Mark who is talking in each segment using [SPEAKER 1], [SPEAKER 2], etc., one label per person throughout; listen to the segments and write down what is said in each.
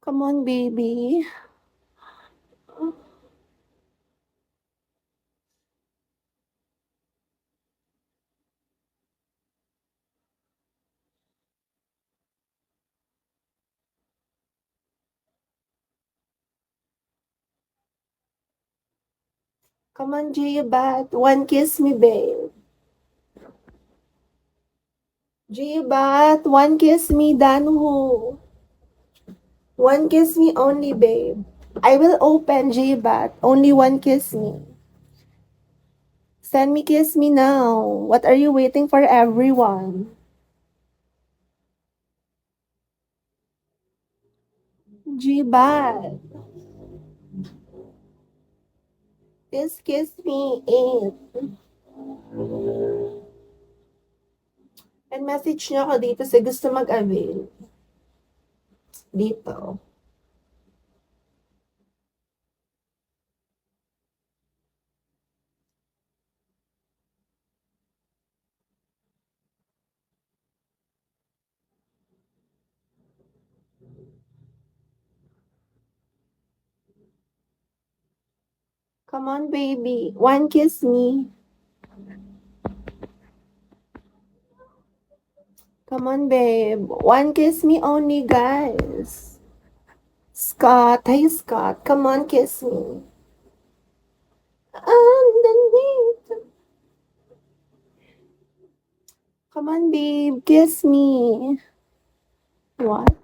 [SPEAKER 1] Come on, baby. Come on, G-Bat. One kiss me, babe. G-Bat, one kiss me, Danho. One kiss me only, babe. I will open, G-Bat. Only one kiss me. Send me kiss me now. What are you waiting for, everyone? G-Bat. Please kiss me. And message niyo ako dito sa gusto mag-avail. Dito. Come on, baby. One kiss me. Come on, babe. One kiss me only, guys. Scott. Hey, Scott. Come on, kiss me. Underneath. Come on, babe. Kiss me. What?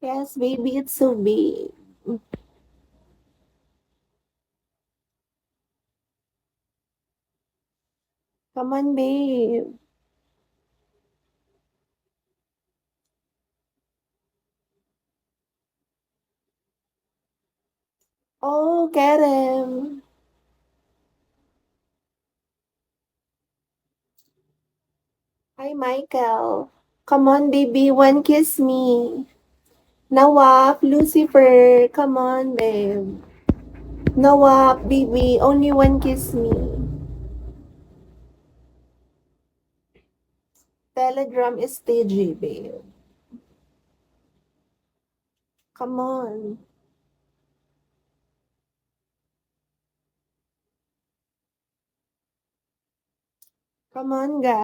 [SPEAKER 1] Yes, baby. It's so big. Come on, babe. Oh, Kerem. Hi, Michael. Come on, baby. One kiss me. Nawap, Lucifer. Come on, babe. Nawap, baby. Only one kiss me. Telegram is TG, babe. Come on. Come on, guys.